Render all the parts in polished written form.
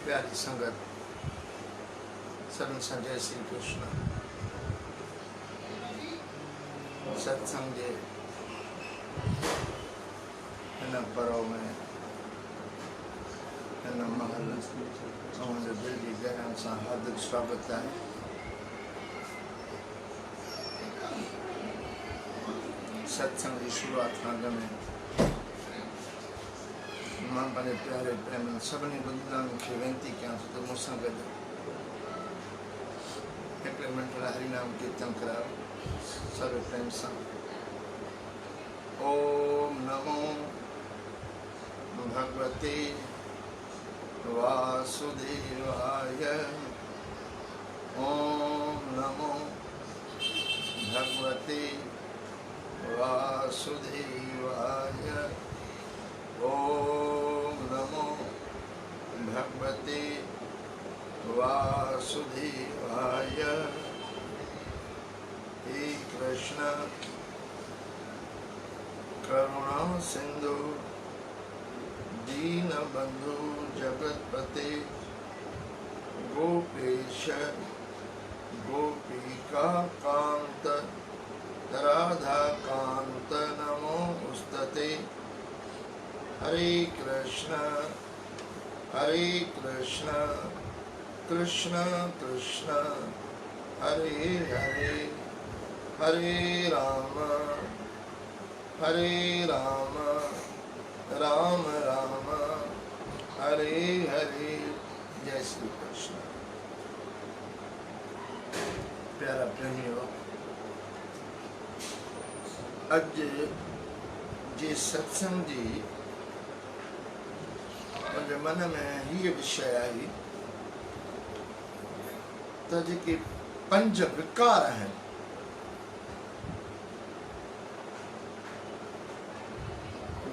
प्यारी संगत सभी संजय श्री कृष्ण सत्संग जे इन पर्व में इन महल मुझे दिल की गहराई से हार्दिक स्वागत है। सत्संग की शुरुआत खां में मां पंहिंजे प्यारे प्रेम सभिनी बुजुर्गनि खे वेनती कयां थो त मूंसां गॾु हिकिड़े मिंट लाइ हरिनाम कीर्तन करायो सर्व प्रेम सां। ओम नमो भगवते वासुदेवाय। ओम नमो भगवते वासुदेवाय। ओम नमो भगवते वासुदेवाय। हे कृष्ण करुणा सिंधु दीन बंधु जगतपते गोपेश गोपिका कांत राधा कांत नमोस्तुते। हरे कृष्ण कृष्ण कृष्ण हरे हरे हरे राम राम राम हरे हरे। जय श्री कृष्ण। प्यारा प्रेमियों, अज जे सत्संग जी मुझे मन में ये विषय आई तो जेके 5 विकार हैं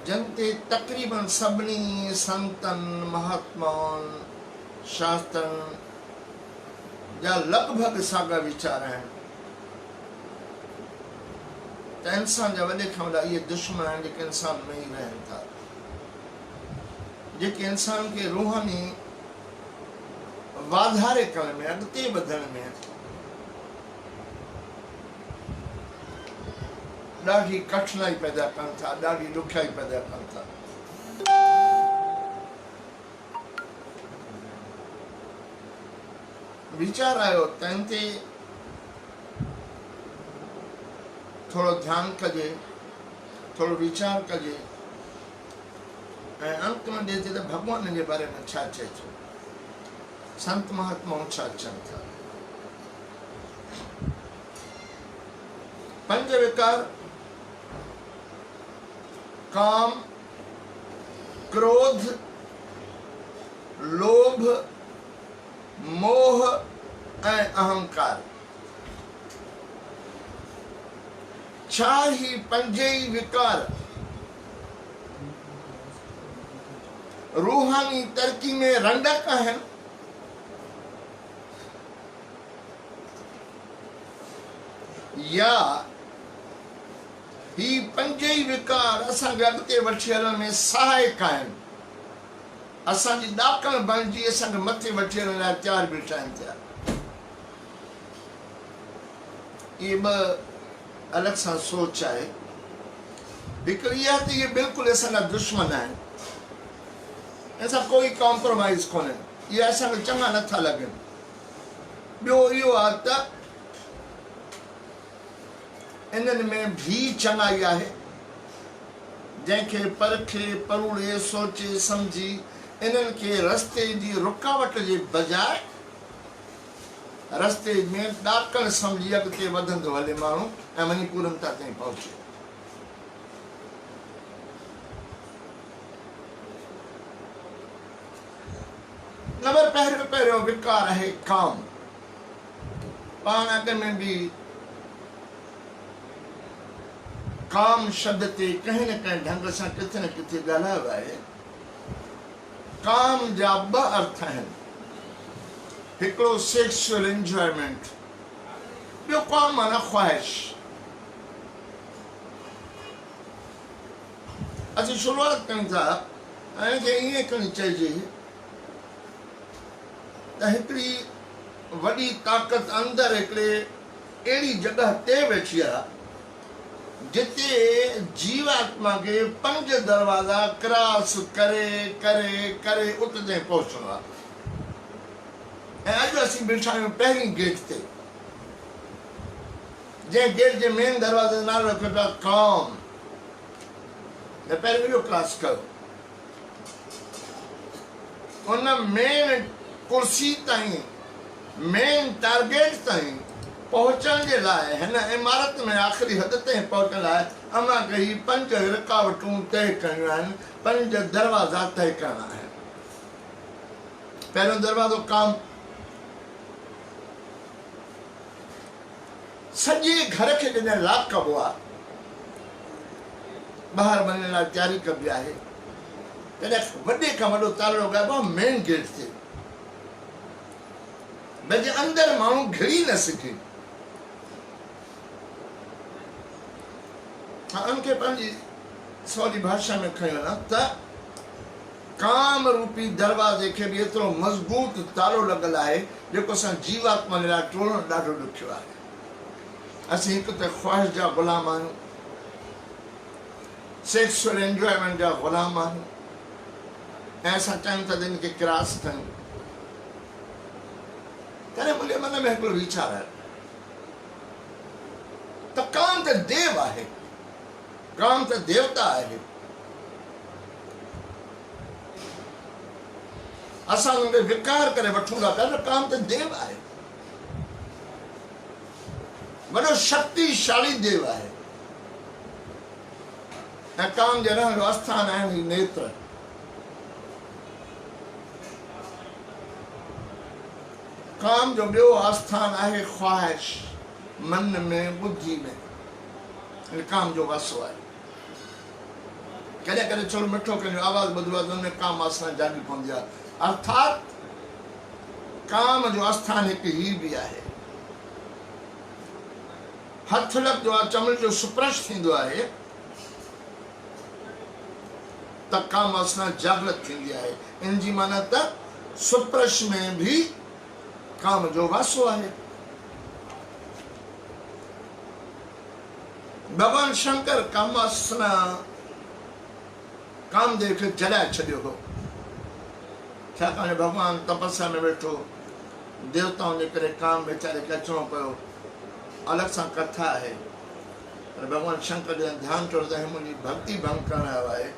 जनते तकरीबन सभिनी संतन महात्माउन शास्त्रन जा लगभग सागा विचार हैं। तो इंसान जा वॾे खां वॾा इहे दुश्मन आहिनि जेके इंसान में ही रहनि था, जेके इंसान के रूहानी वाधारे करण में अॻिते वधण में ॾाढी कठिनाई पैदा कनि था, ॾाढी ॾुखियाई पैदा कनि था। वीचार आयो तंहिं ते थोड़ो ध्यान कजे, थोड़ो विचार कजे ऐं अंत में ॾिजे त भगवान जे बारे में छा चए थो, संत महात्माऊं छा चवनि था। 5 विकार काम, क्रोध, लोभ, मोह ऐं अहंकार 6 छा ही पंजई विकार रूहानी तरक्की में रंडक आहिनि? या ही पंजई विकार असांखे अॻिते वठी हलण में सहायक आहिनि, असांजी ॾाकण बणिजी असांखे मथे वठी हलण लाइ तयारु बीठा आहिनि थिया। इहे ॿ अलॻि सां सोच आहे। हिकिड़ी इहा त इहे बिल्कुलु असांजा दुश्मन आहिनि, असां कोई कॉम्प्रोमाइज़ कोन्हे, इहे असांखे चङा नथा लॻनि। ॿियो इहो आहे त इन्हनि में भी चङाई आहे, जंहिंखे परखे परूड़े सोचे सम्झी इन्हनि खे रस्ते जी रुकावट जे बजाए रस्ते में ॾाकण सम्झी अॻिते वधंदो हले माण्हू ऐं वञी पूर्णता ताईं पहुचे। नंबर पहिरियों विकार आहे काम। पाण अॻ में बि काम शब्द ते कंहिं न कंहिं ढंग सां किथे न किथे ॻाल्हायो आहे। काम जा ॿ अर्थ आहिनि, हिकिड़ो सेक्सुअल एंजॉयमेंट, ॿियो काम माना ख्वाहिश। असीं शुरूआत कयूं था ऐं ईअं करणी चइजे त हिकिड़ी वॾी ताक़त अंदरि हिकिड़े अहिड़ी जॻह ते वेठी आहे जिते जीवात्मा खे 5 दरवाज़ा क्रॉस करे करे करे उते ताईं पहुचणो आहे। ऐं अॼु असीं बीठा आहियूं पहिरीं गेट ते, जंहिं गेट जे मेन दरवाज़े जो नालो रखियो पिया काम। पहिरियों इहो क्रॉस कयो, उन मेन कुर्सी ताईं, मेन टारगेट ताईं पहुचण जे लाइ, हिन इमारत में आख़िरी हद ताईं पहुचण लाइ अमां खे ही 5 रुकावटूं तय करणियूं आहिनि, 5 दरवाज़ा तय करणा आहिनि। पहिरियों दरवाज़ो काम। सॼे घर खे जॾहिं लॉक कबो आहे, ॿाहिरि वञण लाइ तयारी कबी आहे, तॾहिं वॾे खां वॾो तालो लॻाइबो आहे मेन गेट ते, भई अंदरि माण्हू घिड़ी न सघे। उनखे पंहिंजी सवली भाषा में खणी वञा त काम रूपी दरवाज़े खे बि एतिरो मज़बूत तालो लॻल आहे जेको असां जीवात्मा जे लाइ टोड़णु ॾाढो ॾुखियो आहे। असीं हिकु त ख्वाहिश जा ग़ुलाम आहियूं, सेक्सुअल एंजॉयमेंट जा ग़ुलाम आहियूं, ऐं असां चाहियूं था त हिनखे क्रॉस कयूं। तॾहिं मुंहिंजे मन में हिकिड़ो वीचार आहे त काम त देव आहे, काम त देवता आहे। असां हुनखे विकार करे वठूं था पिया, काम त देव आहे, वॾो शक्तिशाली देव आहे। ऐं काम जे रहण जो आस्थान आहिनि नेत्र। काम जो ॿियो आस्थान आहे ख्वाहिश, मन में, बुद्धि में। काम जो वासो आहे। कॾहिं कॾहिं थोरो मिठो कंहिंजो आवाज़ ॿुधो आहे त हुन में काम वासना जागी पवंदी आहे। अर्थात काम जो आस्थान हिकु ही बि आहे। हथ लॻंदो आहे, चमड़ी जो सुप्रश थींदो आहे त काम वासना जागृत थींदी आहे। इन जी माना त सुप्रश में भी काम जो वासो आहे। भगवान शंकर काम वासना कामदेव खे जलाए छॾियो हो, छाकाणि भगवान तपस्या में वेठो, देवताउनि जे करे काम वीचारे खे अचिणो पियो। अलॻि सां कथा आहे, पर भगवान शंकर जॾहिं ध्यानु कयो त मुंहिंजी भक्ति भंग करण आयो आहे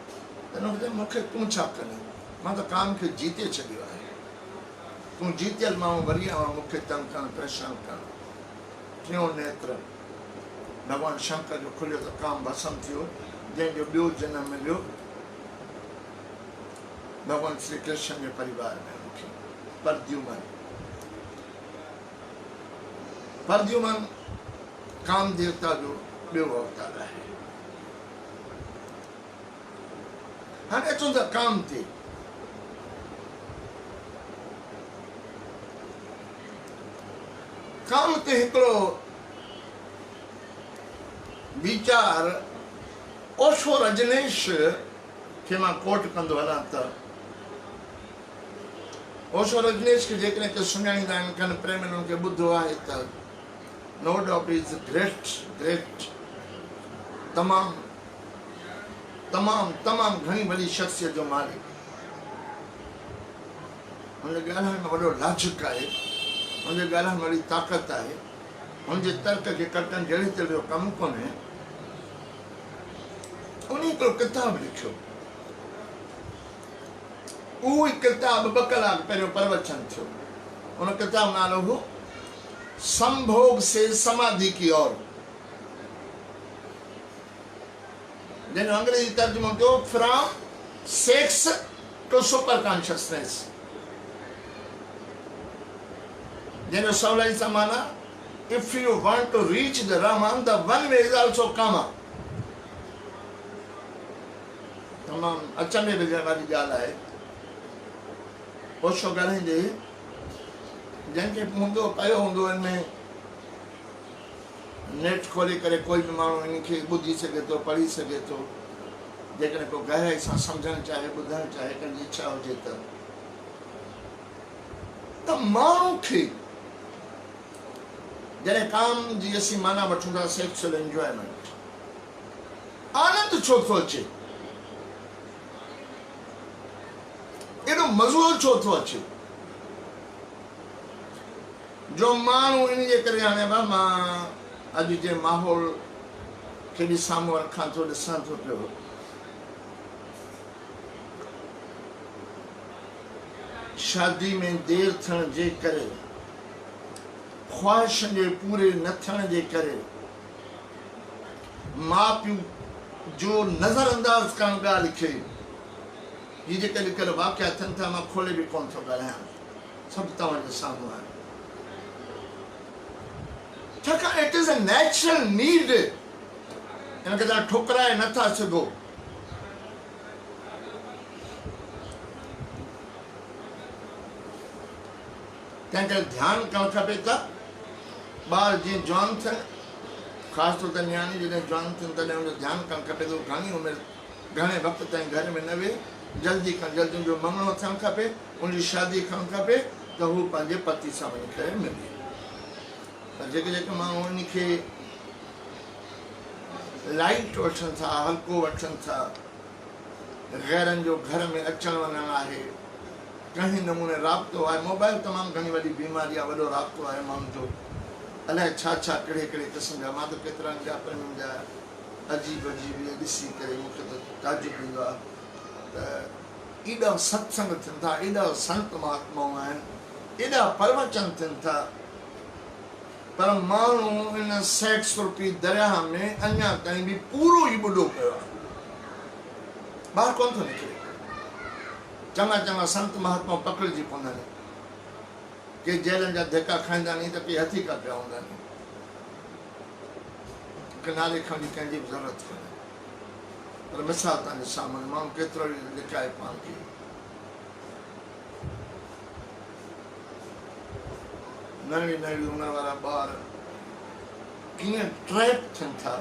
त हुन चयो मूंखे तूं छा कंदे, मां त काम खे जीते छॾियो आहे, तूं जीतियल माण्हू वरी आयो मूंखे तंग करणु, परेशान करणु। टियों नेत्र भगवान शंकर जो खुलियो त काम भस्म थियो, जंहिंजो ॿियो जनम मिलियो भगवान श्री कृष्ण जे परिवार में मूंखे। परद्युमन काम देवता जो ॿियो अवतार आहे। हाणे अचूं था काम ते। काम ते हिकिड़ो वीचार ओशो रजनीश खे मां कोट कंदो हलां त ओशो रजनीश खे जेकॾहिं के सुञाणींदा आहिनि कनि प्रेम उन्हनि खे ॿुधो आहे त नो डाउट इज़ ग्रेट तमामु तमामु तमामु घणी वॾी शख़्सियत जो मालिक। हुनजे ॻाल्हाइण में वॾो लाजिक आहे, हुनजे ॻाल्हाइण में वॾी ताक़त आहे, हुनजे तर्क खे कटण जहिड़ी तरह जो कमु कोन्हे। उन हिकिड़ो किताबु लिखियो, उहो ई किताबु 2 कलाक पहिरियों प्रवचन थियो। उन किताब नालो हो संभोग से समाधि की ओर, जंहिंजो अंग्रेजी तर्जुमो कयो from sex to super consciousness, जंहिंजो सवलाई सां माना if you want to reach the Rahman the one way is also कामा। तमामु अचंभे विझण वारी ॻाल्हि आहे। ओशो ॻाल्हाईंदे जंहिंखे हूंदो कयो हूंदो हिनमें नेट खोले करे कोई बि माण्हू इनखे ॿुधी सघे थो, पढ़ी सघे थो, जेकॾहिं को गहराई सां सम्झणु चाहे, ॿुधणु चाहे, कंहिंजी इच्छा हुजे त माण्हू खे जॾहिं काम जी असीं माना वठूं था सेक्सुअल एंजॉयमेंट, आनंद छो थो अचे, एॾो मज़ो छो थो अचे, जो माण्हू इन जे करे हाणे मां अॼु जे माहौल खे बि साम्हूं रखां थो, ॾिसां थो पियो। शादी में देरि थियण जे करे, ख़्वाहिशनि जे पूरे न थियण जे करे, माउ पीउ जो नज़रअंदाज़ करणु ॻाल्हि खे, ही जेके अॼुकल्ह वाक़िया थियनि था, मां खोले बि कोन थो ॻाल्हायां, सभु तव्हांजे साम्हूं आहे। छाकाणि it is a natural need, हिनखे तव्हां ठुकराए नथा सघो। तंहिं करे ध्यानु करणु खपे त ॿार जीअं जवान थियनि, ख़ासि तौर ते नियाणी जॾहिं जवान थियनि तॾहिं हुनजो ध्यानु करणु खपे त घणी उमिरि घणे वक़्त ताईं घर में न वेहे, जल्दी खां जल्दी जो मङणो थियणु खपे, उनजी शादी करणु खपे त हू पंहिंजे पति सां वञी करे मिले। पर जेके जेके माण्हू उनखे लाइट वठनि था, हल्को वठनि था, गैरनि जो घर में अचणु वञणु आहे, कंहिं नमूने राब्तो आहे, मोबाइल तमामु घणी वॾी बीमारी आहे, वॾो राब्तो आहे माण्हुनि जो, अलाए छा छा कहिड़े कहिड़े क़िस्म जा। मां त केतिरनि ॿिया प्रेमियुनि जा अजीब अजीब ॾिसी करे मूंखे त ताजुब ईंदो आहे त एॾा सत्संग थियनि था, एॾा संत महात्माऊं आहिनि, एॾा प्रवचन थियनि था, पर माण्हू इन सेक्स रूपी दरिया में अञा ताईं बि पूरो ई ॿुॾो पियो आहे, ॿाहिरि कोन थो निकिरे। चङा चङा संत महात्मा पकड़िजी पवंदा आहिनि, के जेलनि जा धिका खाईंदा नी त के हथी का पिया हूंदा आहिनि, किनारे खणी कंहिंजी बि ज़रूरत कोन्हे। पर मिसाल तव्हांजे साम्हूं माण्हू केतिरो ई लिकाए पाण खे। नंढी नंढी उमिरि वारा ॿार कीअं ट्रैप थियनि था,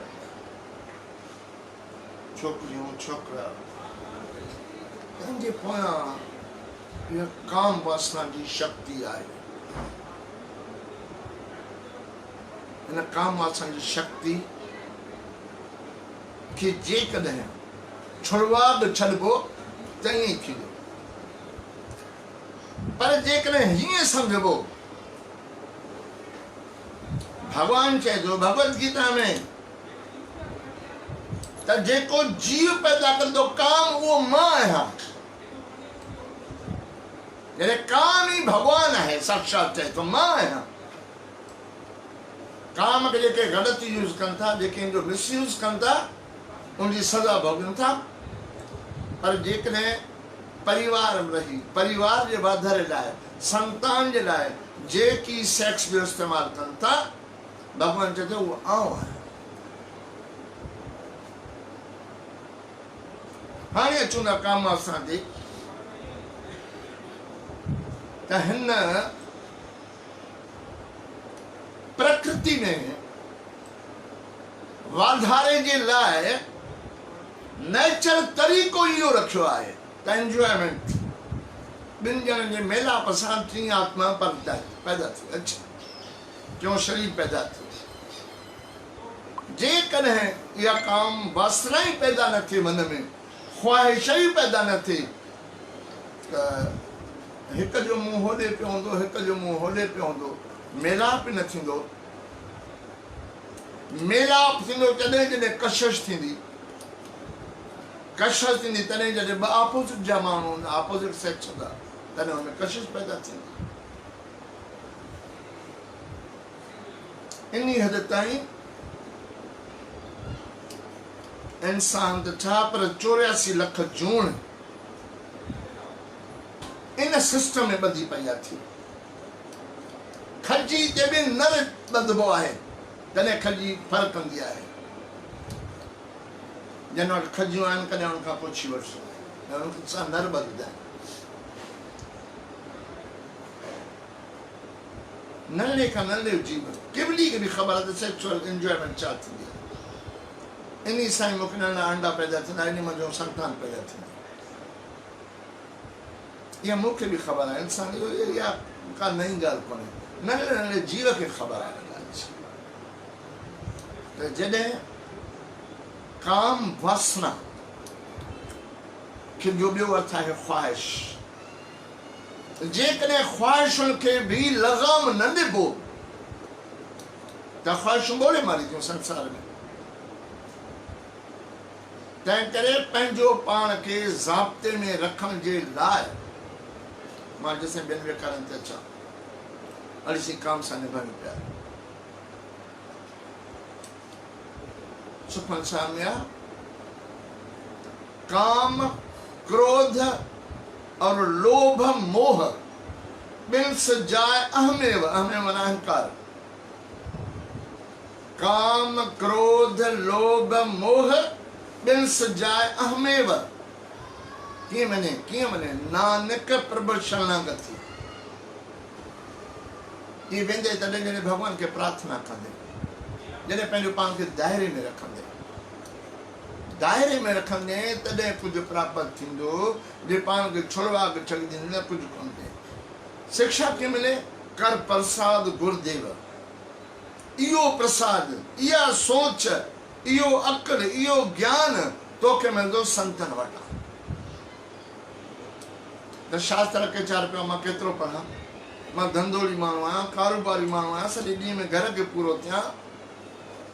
छोकिरियूं छोकिरा, तंहिंजे पोयां इहा काम वासना जी शक्ति आहे। हिन काम वासना जी शक्ति खे जेकॾहिं छुड़वा बि छॾिबो त ईअं ई थींदो, पर जेकॾहिं हीअं सम्झबो, भॻवान चए थो भगवत गीता में त जेको जीव पैदा कंदो काम उहो मां आहियां, जॾहिं काम ई भॻवान आहे, साक्षात चए थो मां आहियां। काम खे जेके ग़लति यूज़ कनि था, जेके हिनजो मिसयूज़ कनि था, उनजी सज़ा भोगनि था। पर जेकॾहिं परिवार में रही, परिवार जे वाधारे लाइ, संतान जे लाइ जेकी सेक्स जो इस्तेमालु कनि था, भॻवान चए थो उहो आउं आहियां। हाणे अचूं था काम असां ते त हिन प्रकृति में वाधारे जे लाइ नेचर तरीक़ो इहो रखियो आहे त एंजॉयमेंट ॿिनि ॼणनि जे मेलाप सां टी आत्मा पैदा थी अच्छा क्यों शरीर पैदा थी जेकॾहिं इहा काम वासना ई पैदा न थिए मन में ख़्वाहिश ई पैदा न थिए त हिक जो मुंहुं होॾे पियो हूंदो हिक जो मुंहुं होॾे पियो हूंदो मेलाप न थींदो मेलाप थींदो तॾहिं जॾहिं कशिश थींदी तॾहिं जॾहिं ॿ ऑपोज़िट जा माण्हू हूंदा ऑपोज़िट सेक्स हूंदा तॾहिं हुनमें कशिश पैदा थींदी इन हद ताईं इंसान त छा पर 84 लख जूण इन सिस्टम में ॿधी पई आहे थी खजी ते बि न ॿधबो आहे तॾहिं खजी फर्क़ कंदी आहे जंहिं वटि खजियूं आहिनि कॾहिं हुन खां पुछी वठिजो हुनखे सां न ॿधंदा आहिनि नंढे खां नंढे जीव किबली खे बि ख़बर आहे त सेक्सुअल एंजॉयमेंट छा थींदी आहे इन सां ई मूंखे नंढा अंडा पैदा थींदा इन मुंहिंजो संतान पैदा थींदी इहा मूंखे बि ख़बर आहे इंसान इहा का नई ॻाल्हि कोन्हे नंढे नंढे जीव खे ख़बर आहे हिन ॻाल्हि जी त जॾहिं काम वासना खे जो ॿियो अर्थ आहे ख़्वाहिश जेकॾहिं ख़्वाहिशुनि खे बि लगाम न ॾिबो त ख़्वाहिशूं ॿोड़े मारींदियूं संसार में तंहिं करे पंहिंजो पाण खे ज़ाब्ते में रखण जे लाइ मां जेसिताईं ॿियनि वेकारनि ते अचां अड़ीसी काम सां निभाइनि पिया सुखमन साहब में काम क्रोध और लोभ मोह बिन सजाए अहमेव माना अहंकार काम क्रोध लोभ मोह बिन सजाए अहमेव कीअं मने नानक प्रभु शरणागति ये वेंदे तॾहिं जॾहिं भगवान खे प्रार्थना कंदे जॾहिं पंहिंजो पाण खे दायरे में रखंदे तॾहिं कुझु प्राप्त थींदो जे पाण खे छुड़वाक छॾींदे न कुझु कोन थिए शिक्षा खे मिले कर प्रसाद गुरुदेव इहो प्रसाद इहा सोच इहो अक़ल इहो ज्ञान तोखे मिलंदो संतन वटां त शास्त्र खे चार पियो मां केतिरो पढ़ां मां धंधोड़ी माण्हू आहियां कारोबारी माण्हू आहियां सॼे ॾींहं में घर खे पूरो थियां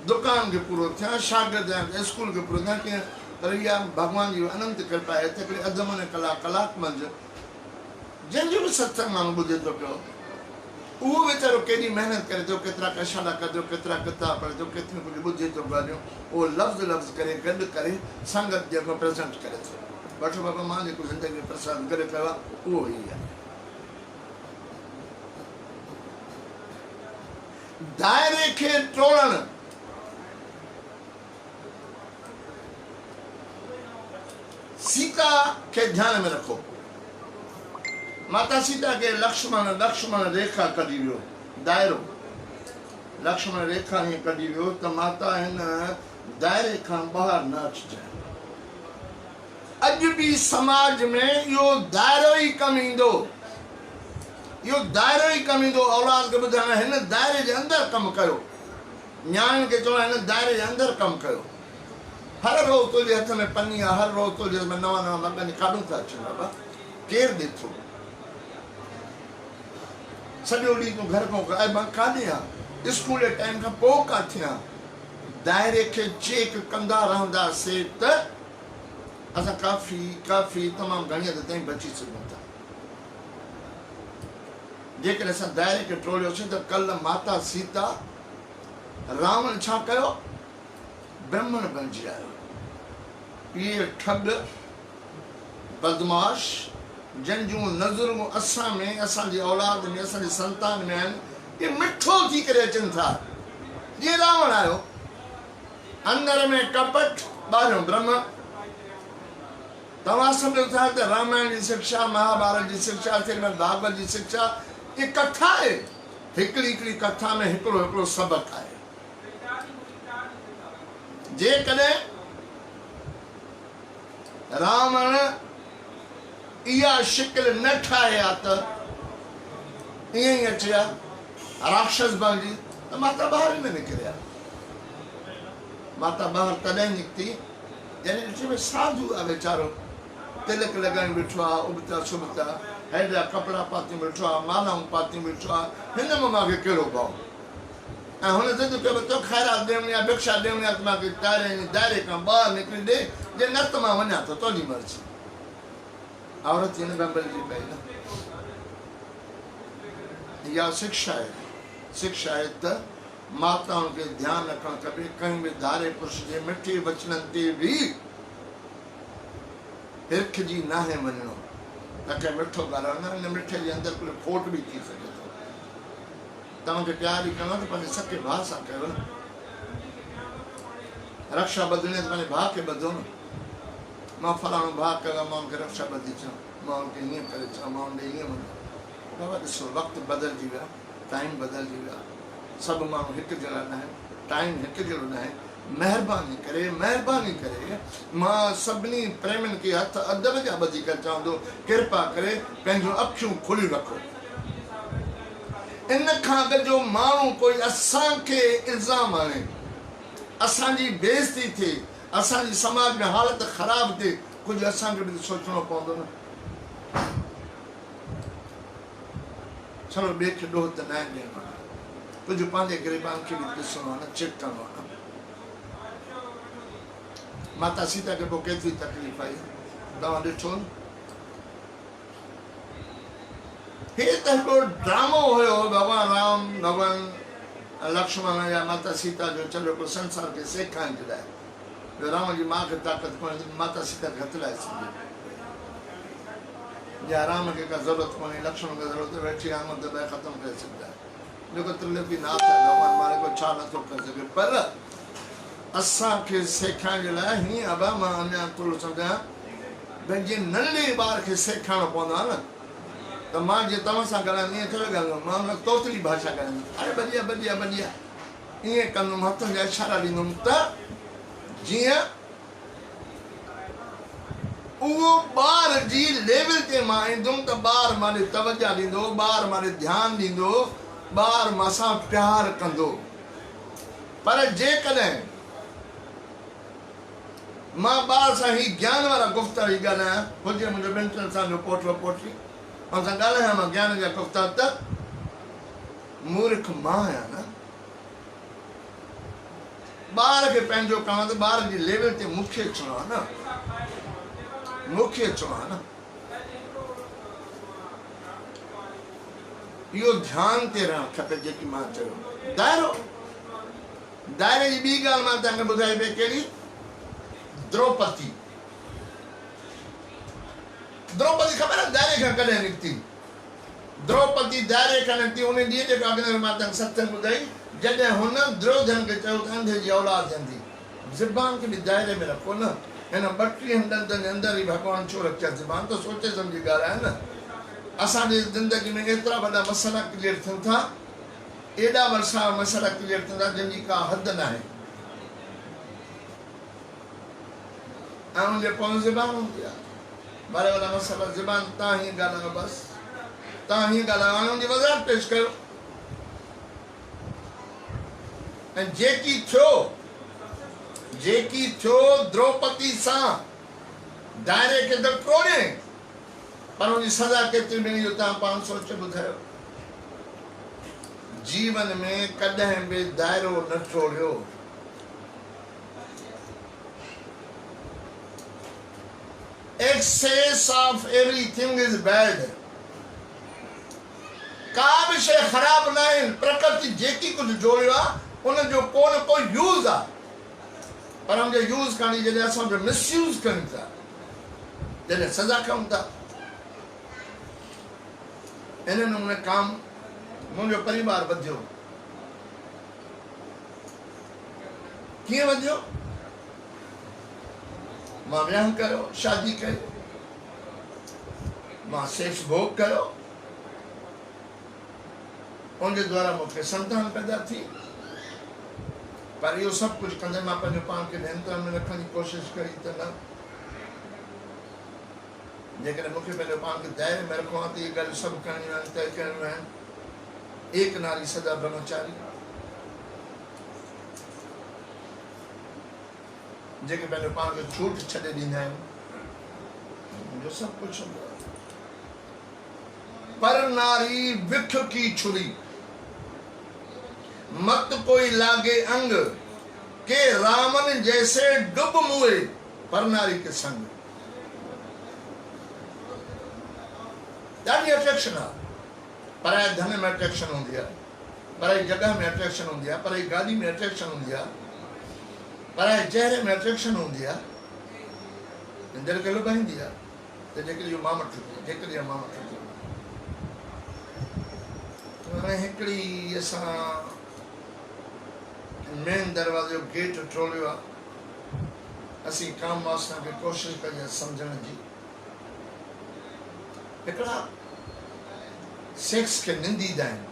दुकान खे पूरो थियां शागिर्द स्कूल खे पूरो थियां कीअं पर इहा भॻवान जी अनंत कृपा आहे त हिकिड़े अधु मुने कलाक मंझि जंहिंजो बि सत्संग माण्हू ॿुधे थो पियो उहो वीचारो केॾी महिनत करे थो केतिरा कशाला करे थो केतिरा किताब पढ़े थो केतिरियूं कुझु ॿुधे थो ॻाल्हियूं उहो लफ़्ज़ करे गॾु करे संगत जेको प्रेज़ेंट करे थो वठो बाबा मां जेको ज़िंदगी में प्रसाद करे पियो आहे उहो ई आहे दायरे खे टोड़णु सीता के ध्यान में रखो माता सीता के लक्ष्मण रेखा कढी वियो दायरो लक्ष्मण रेखा ही कढी वियो त माता हिन दायरे खां ॿाहिरि न अचिजांइ अॼु बि समाज में इहो दायरो ई कमु ईंदो औलाद खे ॿुधाइण हिन दायरे जे अंदरि कमु कयो न्याणियुनि खे चवणु हिन दायरे जे अंदरि कमु कयो हर रोज़ तुंहिंजे हथ में पनी आहे हर रोज़ तुंहिंजे हथ में नवां मगन काॾूं था अचनि बाबा केरु ॾिठो सॼो ॾींहुं तूं घर खां मां काॾे आहे स्कूल जे टाइम खां पोइ किथे आहे दायरे खे चेक कंदा रहंदासीं त असां काफ़ी तमामु घणी हद ताईं बची सघूं था जेकॾहिं असां दायरे खे टोड़ियोसीं त कल्ह माता सीता रावण छा कयो ब्राह्मण बणिजी आयो इहे ठग बदमाश जंहिंजूं नज़रूं असां में असांजी औलाद में असांजी संतान में आहिनि इहे मिठो थी करे अचनि था जीअं रावण आयो अंदर में कपट ॿाहिरियों ब्रह्म तव्हां सम्झो था त रामायण जी शिक्षा, महाभारत जी शिक्षा, श्रीमद भागवत जी शिक्षा ये कथा आहे। हिकिड़ी हिकिड़ी कथा में हिकिड़ो हिकिड़ो सबक आहे। जेकॾहिं रावण इहा शिकिल न ठाहे हा त ईअं ई अचे हा राक्षस बणिजी, त माता ॿाहिरि न निकिरे हा। माता ॿाहिरि तॾहिं निकिती जॾहिं ॾिठी भई साधू आहे वीचारो, तिलक लॻाइण बीठो आहे, उबता सुबता हेॾा कपिड़ा पातियूं बीठो आहे, मालाऊं पातियूं बीठो आहे, हिन में मूंखे कहिड़ो भाउ। ऐं हुन ज़िद कयो तो ख़ैरात ॾियणी आहे, भिक्षा ॾियणी आहे त मूंखे दायरे खां ॿाहिरि निकिरी ॾे, जे न त मां वञा थो, तुंहिंजी मर्ज़ी। औरत हिन में बलिजी पई न। इहा शिक्षा आहे। शिक्षा आहे त माताउनि खे ध्यानु रखणु खपे, कंहिं बि धारे पुरुष जे मिठे वचननि ते बि हिरखिजी नाहे वञिणो। तव्हांखे मिठो ॻाल्हाइणो न, हिन मिठे जे अंदरि कोई खोट बि थी सघे थो। तव्हांखे प्यार ई करिणो त पंहिंजे सके भाउ सां कयो न। रक्षा ॿधणी आहे त पंहिंजे भाउ खे ॿधो न। मां फलाणो भाउ कयो, मां हुनखे रक्षा ॿधी अचां, मां हुनखे हीअं करे अचां, मां हुन हीअं वञां। बाबा ॾिसो, वक़्तु बदिलजी वियो आहे, टाइम बदिलजी वियो आहे, सभु माण्हू हिकु जहिड़ा न आहिनि, टाइम हिकु जहिड़ो न आहे। महिरबानी करे मां सभिनी प्रेमियुनि खे हथ अदब जा ॿधी करे चवंदो, कृपा करे पंहिंजूं अखियूं खुली रखो। इन खां अॻु जो माण्हू कोई असांखे इल्ज़ाम आणे, असांजी बेइज़ती थिए, असांजी समाज में हालत ख़राब थिए, कुझु असांखे बि सोचणो पवंदो न। छड़ो ॿिए खे ॾोह त न ॾियणो आहे, कुझु पंहिंजे ग़रीबनि खे बि ॾिसणो आहे न, चिटकणो आहे न। माता सीता खे पोइ केतिरी तकलीफ़ आई, तव्हां ॾिठो न। हे त हिकिड़ो ड्रामो हुयो भॻवान राम, भॻवान लक्ष्मण या माता सीता जो चलो हिकिड़ो संसार खे सेखारण जे लाइ। राम जी माउ खे ताक़त कोन्हे, माता सीता खे हथ लाइ सघे। या राम खे का ज़रूरत कोन्हे, लक्ष्मण खे ज़रूरत वेठी आमद ॿ ख़तमु करे सघंदा। जेको त्रिलोकी नाथ आहे, भॻवान मारे को छा नथो करे सघे, पर असांखे सेखारण जे लाइ हीअं अबा मां अञा थोरो सम्झां भई जीअं नंढे ॿार खे सेखारिणो पवंदो आहे न, त मां जीअं तव्हां सां ॻाल्हायां ईअं थोरो ॻाल्हाईंदुमि, मां हुन तोतली भाषा ॻाल्हाईंदुमि, अरे बढ़िया बढ़िया बढ़िया ईअं कंदुमि, हथनि जा इशारा ॾींदुमि त जीअं उहो ॿार जी लेवल ते मां ईंदुमि त ॿार मां ॾे तवजा ॾींदो, ॿार मां ॾे ध्यानु ॾींदो, ॿार मां सां प्यारु कंदो। पर जेकॾहिं मां ॿार सां ही ज्ञान वारा गुफ़्ता ई ॻाल्हायां, हुजे मुंहिंजो ॿिनि टिनि साल जो पोटो पोटी, हुन सां ॻाल्हायां मां ज्ञान जा गुफ़्ता, त मूर्ख मां आहियां न। ॿार खे पंहिंजो करणो आहे त ॿार जी लेवल ते मूंखे अचिणो आहे न, मूंखे अचिणो आहे न। इहो ध्यानु ते रहणु खपे। जेकी मां चयो दायरो, दायरे जी ॿी ॻाल्हि मां तव्हांखे ॿुधाई पई, कहिड़ी? द्रौपदी ख़बर आहे दायरे खां कॾहिं निकिती? द्रौपदी दायरे खां निकिती उन ॾींहुं जेका मां तव्हांखे सत्संग ॿुधाई, जॾहिं हुन दुर्योधन खे चयो त अंधे जी औलाद थींदी। ज़बान खे बि दायरे में रखो न। हिन 32 ॾंदनि जे अंदरि ई भॻवानु छो रखिया ज़बान? त सोचे सम्झी ॻाल्हि आहे न। असांजी ज़िंदगी में एतिरा वॾा मसइला क्लियर थियनि था, एॾा वॾा मसइला क्लियर थियनि था जंहिंजी का हद न आहे। ऐं उनजे पोइ ज़बान हूंदी आहे, वॾा वॾा मसइला ज़बान तव्हां हीअं ॻाल्हायो, बसि तव्हां हीअं ॻाल्हायो, हाणे हुनजी वज़ाहत पेश कयो। ऐं जेकी थियो द्रौपदी सां दायरे खे त टोड़े, पर उनजी सज़ा केतिरी ॾिनी जो तव्हां पाण सोचे ॿुधायो। जीवन में कॾहिं बि दायरो न टोड़ियो। Excess of everything is bad. का बि शइ ख़राब न आहे। प्रकृति जेकी कुझु जोड़ियो आहे उनजो को न को यूज़ आहे, पर हुनजो यूज़ करणी जॾहिं असां हुनजो मिसयूज़ कयूं था, जॾहिं सज़ा कयूं था। इन नमूने काम मुंहिंजो परिवार वधियो। कीअं वधियो? मां विहांउ कयो, शादी कई, मां शेष भोग कयो, उनके द्वारा मूंखे संतान पैदा थी। पर इहो सभु कुझु कंदे मां पंहिंजो पाण खे नियंत्रण में रखण जी कोशिशि कई त न, जेकॾहिं मूंखे पंहिंजो पाण खे दायरे में रखणो आहे त इहे ॻाल्हियूं सभु करणियूं आहिनि, तय करणियूं आहिनि। एक नारी सदा ब्रह्मचारी, जेके पंहिंजो पाण खे छूट छॾे ॾींदा आहियूं, जो सभु कुझु हूंदो आहे। पर नारी विख की छुरी, मत कोई लागे अंग, के रामन जैसे डुब मुए पर नारी के संग। ॾाढी अट्रैक्शन आहे, पराए धन में अट्रैक्शन हूंदी आहे, पराई जॻह में अट्रैक्शन हूंदी आहे, पराई गाॾी में अट्रैक्शन हूंदी आहे, पराए चेहरे में अट्रैक्शन हूंदी आहे, दिलि खे लुभाईंदी आहे त जेकॾहिं इहो मामट हुजे, जेकॾहिं मामट हुजे। हाणे हिकिड़ी असां मेन दरवाज़ो गेट टोलियो आहे, असीं काम वासना खे कोशिशि कई आहे सम्झण जी। हिकिड़ा सेक्स खे निंदीदा आहिनि,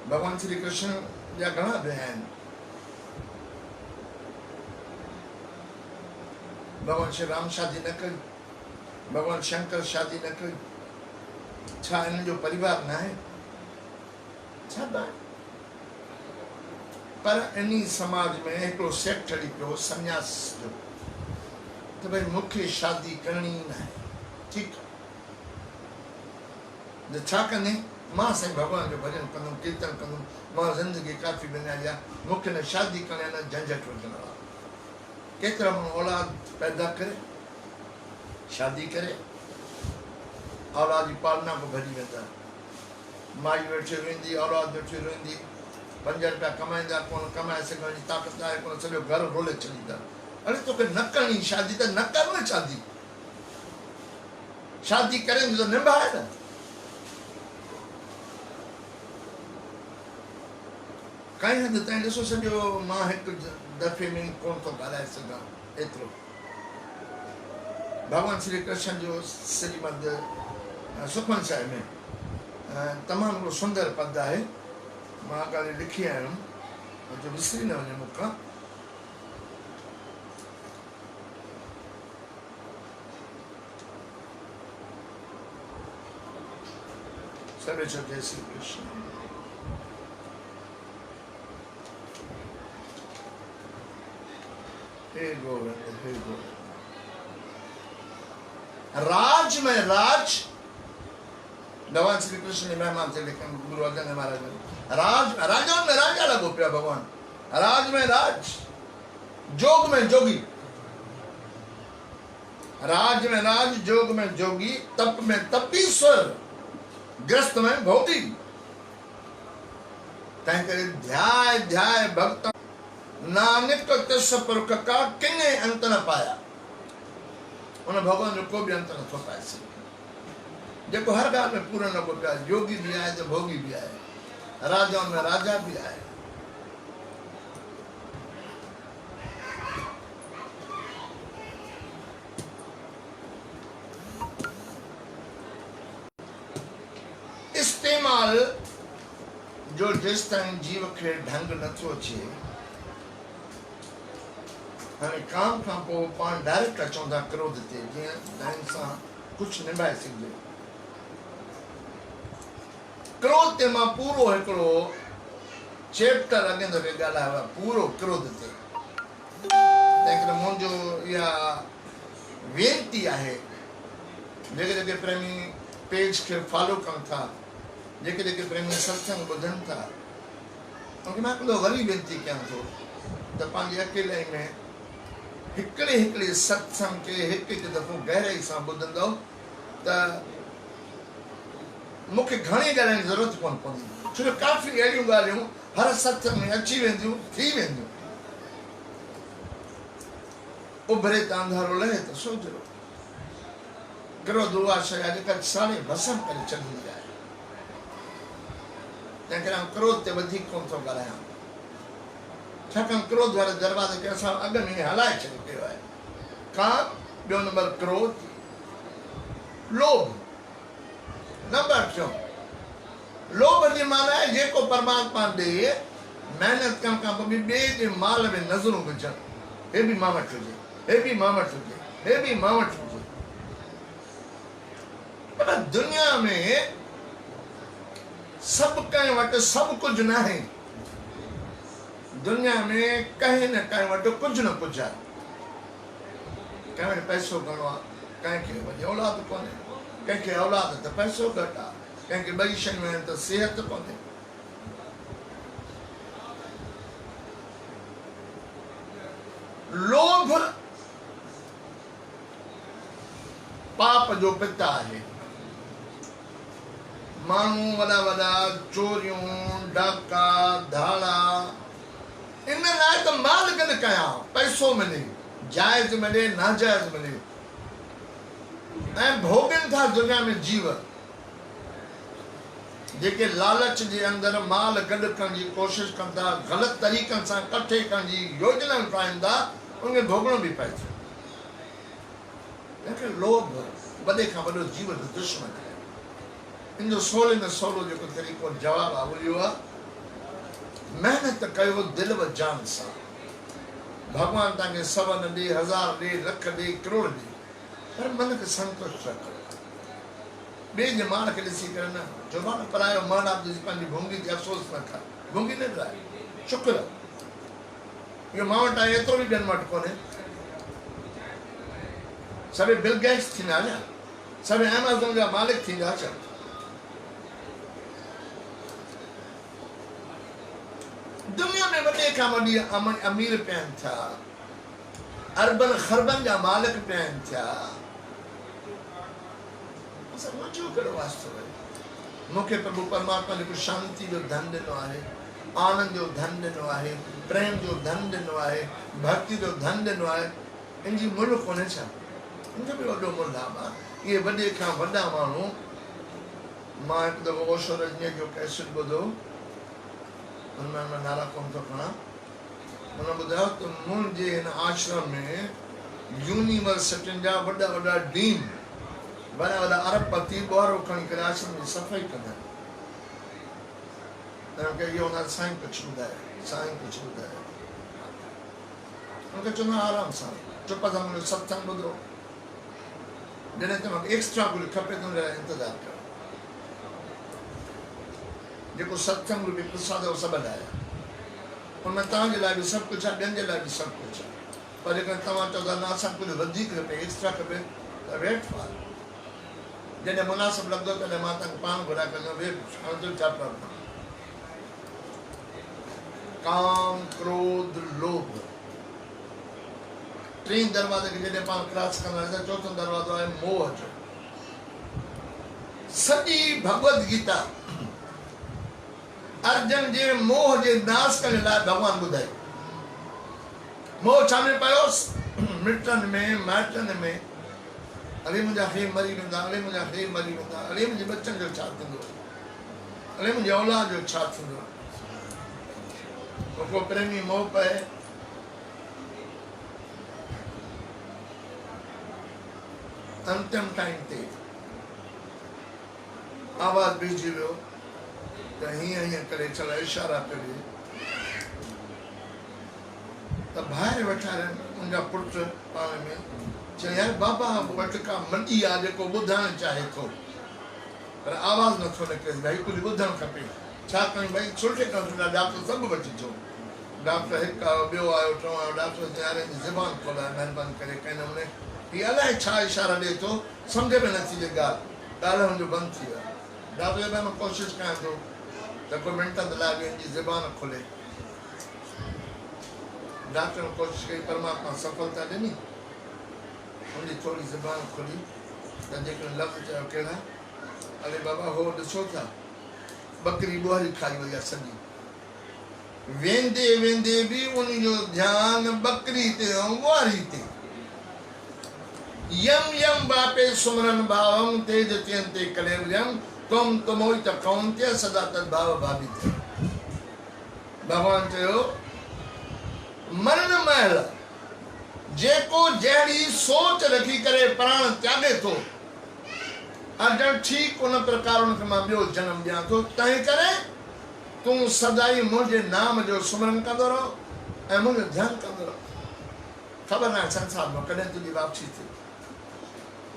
भॻवान श्री कृष्ण जा घणा विया आहिनि। भगवान श्री राम शादी न कई, भगवान शंकर शादी न कई, छा इन्हनि जो परिवार न आहे? छा न आहे? पर इन समाज में हिकिड़ो सेट हली पियो संन्यास जो, त भई मूंखे शादी करणी न आहे। ठीकु आहे, छा कंदे? मां साईं भॻवान जो भॼन कंदुमि, कीर्तन कंदुमि, मां ज़िंदगी काफ़ी विञाई आहे, मूंखे न शादी करणी आहे, न झंझट वठणु आहे। केतिरा माण्हू औलाद पैदा करे, शादी करे, औलाद जी पालना को भॼी वेंदा, माई वेठी वेंदी, औलाद वेठी रहंदी, 5 रुपया कमाईंदा, कोन कमाए सघण जी ताक़त आहे, कोन सॼो घर रोले छॾींदा। अरे तोखे न करणी शादी त न कर न शादी, शादी करेंदी त निभाए न। कई हद ताईं ॾिसो, सॼो मां हिकु दफ़े में कोन थो ॻाल्हाए सघां एतिरो। भॻवान श्री कृष्ण जो श्रीमद सुखमन साहिब में तमामु हिकिड़ो सुंदर पद आहे, मां ॻाल्हि लिखी आयुमि, जो विसरी न वञे मूंखां। सभु चओ जय श्री कृष्ण। हे गोविंद, हे गोविंद। राज में राज, भगवान श्री कृष्ण ने महिमा से लिखा, गुरु अर्जन देव महाराज ने, राज राजाओं में राजा लगो पिया भगवान, राज में राज, जोग में जोगी, राज में राज, जोग में जोगी, तप में तपीश्वर, ग्रस्त में भोगी। तंहिं करे ध्याय ध्याय भक्त नानक तिस पुरख का किने अंत न पाया। उन भगवान जो को बि अंत नथो पाए सघे, जेको हर ॻाल्हि में पूरो न को पिया, योगी बि आहे त भोगी बि आहे, राजाउनि में राजा बि आहे। इस्तेमाल जो जेसि ताईं जीव खे ढंग नथो अचे, हाणे काम खां पोइ पाण डायरेक्ट अचूं था क्रोध ते, जीअं ढंग सां कुझु निभाए सघिजे। क्रोध ते मां पूरो हिकिड़ो चैप्टर अॻे दफ़े ॻाल्हायो आहे, पूरो क्रोध ते। तंहिं करे मुंहिंजो इहा वेनती आहे, जेके जेके प्रेमी पेज खे फॉलो कनि था, जेके जेके प्रेमी सत्संग ॿुधनि था, उनखे मां हिकिड़ो वरी वेनती कयां थो त पंहिंजे अकेले में हिकिड़े हिकिड़े सत्संग खे हिकु हिकु दफ़ो गहराई सां ॿुधंदव त मूंखे घणी ॻाल्हाइण जी ज़रूरत कोन पवंदी, छो जो काफ़ी अहिड़ियूं ॻाल्हियूं हर सत्संग में अची वेंदियूं, थी वेंदियूं। उभरे त अंधारो लहे त सोचो, क्रोध उहा शइ अॼुकल्ह साड़े भस्म करे छॾींदी आहे। तंहिं करे क्रोध ते वधीक कोन थो ॻाल्हायां, छाकाणि क्रोध वारे दरवाज़े खे असां अॻ में हलाए छॾियो पियो आहे। काम, ॿियो नंबर क्रोध, लोभ। नंबर 4 लोभ जी माना है जेको परमात्मा दे मेहनत करण खां पोइ ॿिए जे माल में नज़रूं विझनि, हे बि मां वटि हुजे, हे बि मां वटि हुजे, हे बि मां वटि हुजे। पर दुनिया में सभु कंहिं वटि सभु कुझु न आहे। दुनिया में कंहिं न कंहिं वटि कुझु न कुझु आहे। कंहिं वटि पैसो घणो आहे, कंहिंखे वॾी औलाद कोन्हे, कंहिंखे औलाद त पैसो घटि आहे, कंहिंखे ॿई शयूं आहिनि त सिहत कोन्हे। लोभ पाप जो पिता आहे। माण्हू वॾा वॾा चोरियूं, डाका, धाड़ा इन लाइ त माल गॾु कयां, पैसो मिले, जाइज़ मिले, नाजाइज़ मिले, ऐं भोगनि था दुनिया में जीव। जेके लालच जे अंदरि माल गॾु करण जी कोशिशि कनि था, ग़लति तरीक़नि सां कठे करण जी योजनाऊं ठाहिनि था, उनखे भोगणो बि पए थो। तंहिंखे लोभ वॾे खां वॾो जीव जो दुश्मन आहे। इन जो सवले में सवलो जेको तरीक़ो जवाबु आहे उहो इहो आहे, महिनत कयो दिलि व जान सां। भॻवानु तव्हांखे 100 न ॾे, 1000 ॾे, लख ॾे, करोड़ ॾे, पर मन खे संतुष्ट रखो। ॿिए जे माल खे ॾिसी करे न, जो मां परायो माल आहे पंहिंजी भूंगी ते अफ़सोस न कर, भूंगी न ठाहे, शुक्र इहो मां वटि आहे, एतिरो बि ॿियनि वटि कोन्हे। सभई बिल गेट्स थींदा छा? सभई एमेज़ॉन जा मालिक थींदा छा? दुनिया में वॾे खां वॾी अमीर पिया आहिनि थिया, अरबन ख़रबन जा मालिक पिया आहिनि थिया। मुंहिंजो कहिड़ो वास्तो आहे? मूंखे प्रभु परमात्मा जेको शांती जो धन ॾिनो आहे, आनंद जो धन ॾिनो आहे, प्रेम जो धन ॾिनो आहे, भक्ति जो धन ॾिनो आहे, इन जी मुल्ह कोन्हे छा? इनजो बि वॾो मुल्ह आहे। इहे वॾे खां वॾा माण्हू, मां हिकु दफ़ो ओशो रजनीअ जो कैसेट ॿुधो, हुनमें मां नाला कोन थो खणा, हुन ॿुधायो त मुंहिंजे हिन आश्रम में यूनिवर्सिटियुनि जा वॾा वॾा डीन, वॾा वॾा अरबपति ॿुहारो खणी करे आश्रम जी सफ़ाई कंदा आहिनि। त इहो हुन साईं कुझु ॿुधाए, साईं कुझु ॿुधाए, हुनखे चवंदा आराम सां चुप सां मुंहिंजो सत्संग ॿुधो, जॾहिं तव्हांखे एक्स्ट्रा कुझु खपे त हुनजे लाइ इंतज़ारु कयो। जेको सत्संग बि प्रसाद सभु आहे, हुनमें तव्हांजे लाइ बि सभु कुझु आहे, ॿियनि जे लाइ बि सभु कुझु आहे। पर जेकॾहिं तव्हां चओ था न असां कुझु वधीक खपे, एक्स्ट्रा खपे, त वेट फॉर, जॾहिं मुनासिबु लॻंदो तॾहिं मां तव्हांखे पाण घुराए करे वेट, हाणे छा प्रॉब्लम? काम, क्रोध, लोभ, 3 दरवाजे खे जॾहिं पाण क्रॉस कंदा आहियूं त 4थो दरवाज़ो आहे मोह जो। सॼी भगवत गीता अर्जुन जे मोह जे नाश करण लाइ भॻवानु ॿुधाई। मोह छा में पियोसि? मिटनि में, माइटनि में। अरे मुंहिंजा हे मरी वेंदा, अरे मुंहिंजा हे मरी वेंदा, अरे मुंहिंजे बच्चनि जो छा थींदो, अरे मुंहिंजे औलाद जो छा थींदो। को प्रेमी मोह पए, अंतिम टाइम ते आवाज़ बिछजी वियो त हीअं हीअं करे चला इशारा करे त ॿाहिरि वेठा आहिनि मुंहिंजा पुट पाण में, चई यार बाबा वटि का मंडी आहे जेको ॿुधणु चाहे थो, पर आवाज़ नथो निकिरे, भई कुझु ॿुधणु खपे। छा कयूं भई? सुठे खां सुठा डॉक्टर सभु वठी अचो। डॉक्टर हिकु आयो, ॿियो आयो, टियों आयो, डॉक्टर यार ज़बान खोलाए महिरबानी करे, कंहिं नमूने हीअ अलाए छा इशारा ॾिए थो, सम्झ में नथी अचे ॻाल्हि हुनजो बंदि थी वियो। डॉक्टर भाई मां कोशिशि कयां थो त को मिंटनि लाइ बि हिनजी ज़बान खुले। डॉक्टर ने कोशिशि कई, परमात्मा सफलता ॾिनी, हुनजी थोरी ज़बान खुली त जेकॾहिं लफ़्ज़ चयो कहिड़ा, अरे बाबा हो ॾिसो था बकरी ॿुहारी खाई वई आहे सॼी। वेंदे वेंदे बि उनजो ध्यानु बकरी ते ऐं ॿुहारी ते। यम यम बापे सुमरन भावम तेज त्यंते कलेवयम तुम तुमोई त कौन्त्य सदा तद्भाव भावित। भगवान चयो मरण महल जेको जहिड़ी सोच रखी करे प्राण त्यागे थो, अॼु ठीक उन प्रकार उनखे मां ॿियो जन्म ॾियां थो, तंहिं करे तूं सदाई मुंहिंजे नाम जो सुमरन कंदो रहो ऐं मुंहिंजो ध्यानु कंदो रहो। ख़बर न आहे संसार में कॾहिं तुंहिंजी वापसी थी।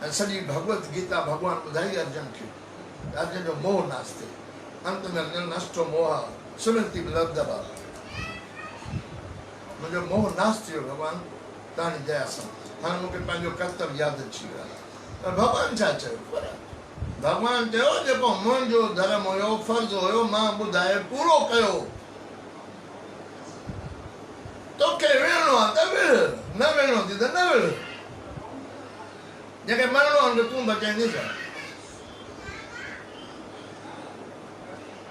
ऐं सॼी भगवत गीता भॻवानु ॿुधाई अर्जुन खे, अर्जुन जो मोह नाश थिए। अंत में नष्टो मोह सुनंती लब्धवा, मुंहिंजो मोह नाश थियो भॻवानु तव्हांजी दया सां। हाणे मूंखे पंहिंजो कर्तव्य यादि अची वियो आहे। पर भॻवानु छा चयो? भॻवानु चयो जेको मुंहिंजो धर्म हुयो, फर्ज़ हुयो, मां ॿुधाए पूरो कयो। तोखे विढ़णो आहे त विढ़, न विढ़णो थी त न विढ़। जंहिंखे मरणो आहे उनखे तूं बचाईंदी छा?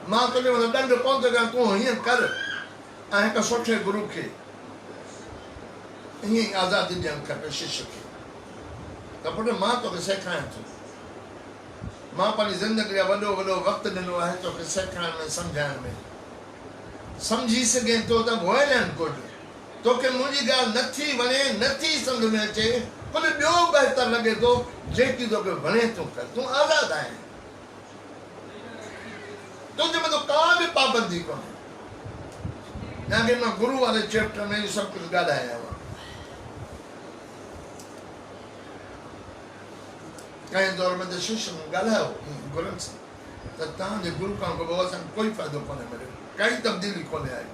मां तुंहिंजे मथां ॾंड कोन थो कयां, तूं हीअं कर। ऐं हिकु सुठे गुरू खे हीअं ई आज़ादी ॾियणु खपे शिष्य खे त पुटु मां तोखे सेखारियां थो। मां पंहिंजी ज़िंदगी जा वॾो वॾो वक़्तु ॾिनो आहे तोखे सेखारण में, सम्झाइण में। सम्झी सघे थो त वेल एंड गुड। तोखे मुंहिंजी ॻाल्हि नथी वणे, नथी सम्झ में अचे, कुझु ॿियो बहितर लॻे थो, जेकी तोखे वणे तूं कर। तूं आज़ादु आहीं, तुंहिंजे मथां का बि पाबंदी कोन्हे। तव्हांखे मां गुरू वारे चैप्टर में इहो सभु कुझु ॻाल्हायो आहे। कंहिं दौर में त शिष्य ॻाल्हायो गुरुनि सां त तव्हांजे गुरू खां को असांखे कोई फ़ाइदो कोन्हे मिलियो, काई तब्दीली कोन्हे आई।